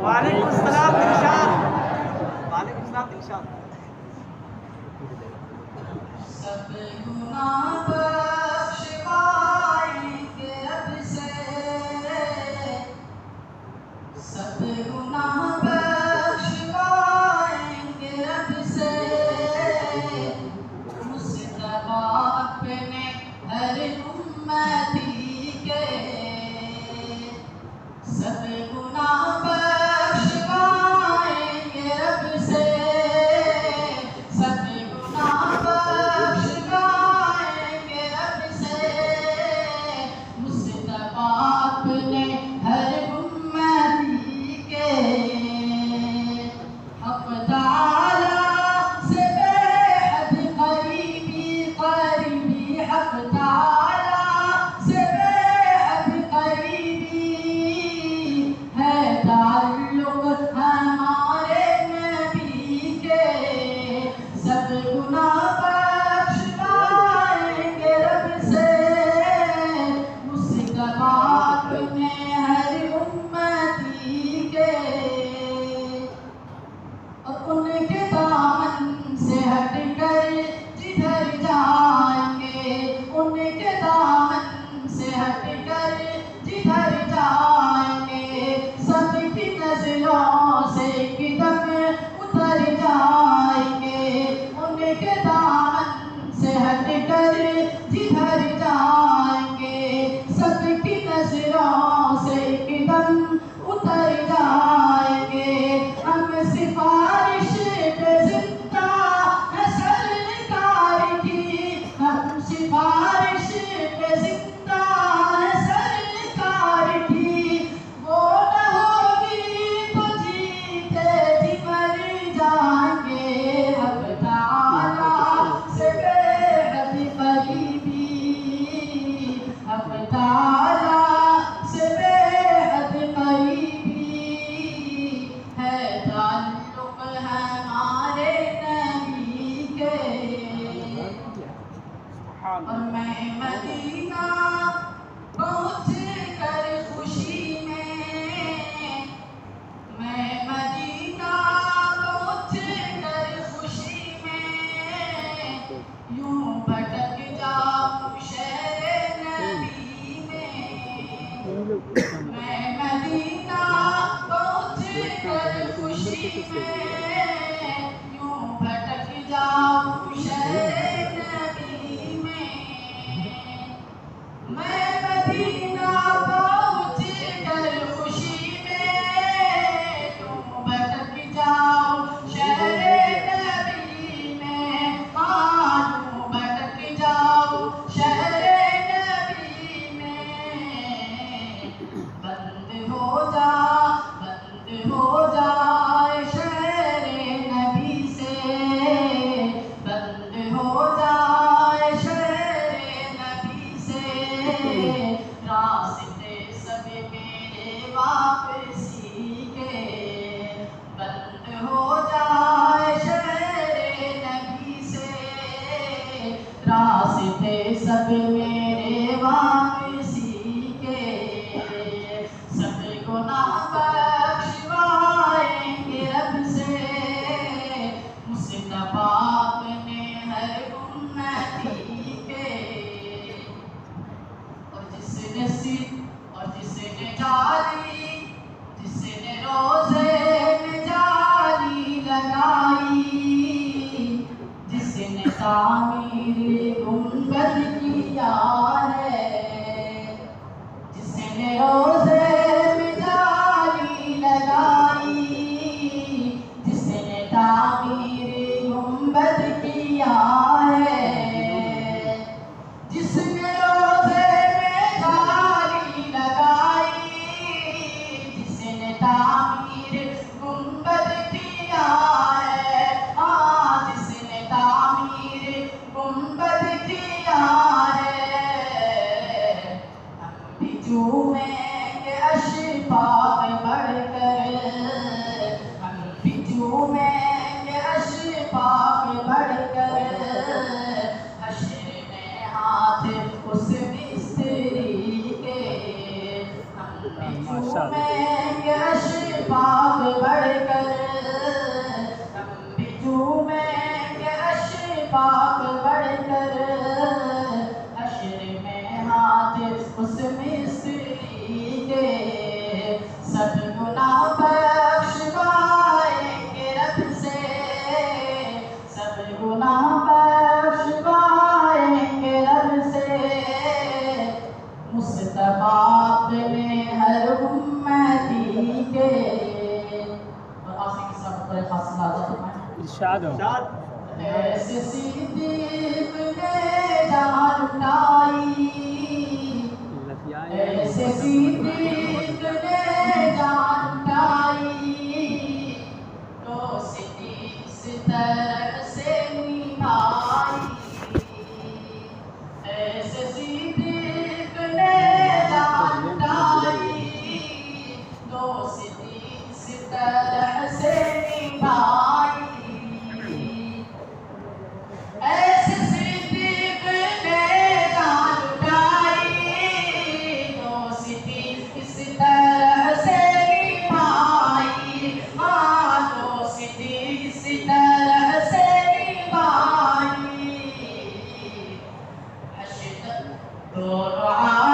وعلیکم السلام ارشاد. وعلیکم السلام ارشاد. سب گناہ بخشوائیں گے رب سے، سب گناہ بخشوائیں گے رب سے، مصطفیٰ اپنے ہر امتی کے، سب گناہ بخشوائیں گے رب سے، سب گناہ بخشوائیں گے رب سے، مصطفیٰ اپنے ہر امتی کے، حق تعالیٰ سے بے حد قریبی قریبی، حق تعالیٰ سے بے حد قریبی ہے تعلق ہمارے نبی کے، سب گناہ بخشوائیں گے رب سے، مصطفیٰ اپنے ہر امتی کے، اور ان کے دامن سے ہٹ کر جدھر جائیں گے، ان کے دامن سے ہٹ کر جدھر جائیں گے، سب کی نظروں سے قدم اتر جائیں گے، ان کے دامن سے ہٹ کر جدھر جائیں گے، سب کی نظروں سے قدم اتر جائیں گے، ہم سفارش پہ زندہ ہے سرکار کی، ہم سفارش پہ زندہ ہے سرکار کی، وہ نہ ہوگی تو جیتے جی مر جائیں گے، حق تعالیٰ سے بے حد قریبی، حق تعالیٰ سے بے حد قریبی ہے تعلق ہمارے نبی کے، اور میں مدینہ پہنچ کر خوشی میں، میں مدینہ پہنچ کر خوشی میں، یوں بھٹک جاؤں شہر نبی میں، میں مدینہ پہنچ کر خوشی میں، یوں بھٹک جاؤں شہر نبی میں، میں مدینہ پہنچ کر خوشی میں، یوں بھٹک جاؤں شہر نبی میں، ہاں یوں بھٹک جاؤں شہر نبی میں، بند ہو جائے شہر نبی سے، بند ہو جائے شہر نبی سے، راستے سب میرے واپسی کے، بند ہو جائے شہر نبی سے، راستے سب میرے واپسی کے، سب گناہ بخشوائیں گے رب سے، مصطفیٰ اپنے ہر امتی کے، اور جس نے جالی، جس نے روزے میں جالی لگائی، جس نے تعمیر گنبد کیا جھومیں گے اشفاق بڑھ کر ہم بھی جھومیں گے اشفاق بڑھ کر حشر میں ہاتھ اس مصری کے سب گناہ بخشوائیں گے رب سے سب گناہ بخشوائیں گے رب سے مصطفیٰ اپنے ہر امتی کے اور آخری قصہ مقدر خاص اللہ فرمائیں ارشاد ہو ارشاد ایسے صدیق نے جان اٹھائی ایسے صدیق نے جان اٹھائی تو صدیق سے طرح سے نبھائی ایسے صدیق نے جان اٹھائی تو صدیق سے طرح سے نبھائی ایسے صدیق نے جان اٹھائی تو صدیق اس طرح سے نبھائی ہاں تو صدیق اس طرح سے نبھائی حشر دونوں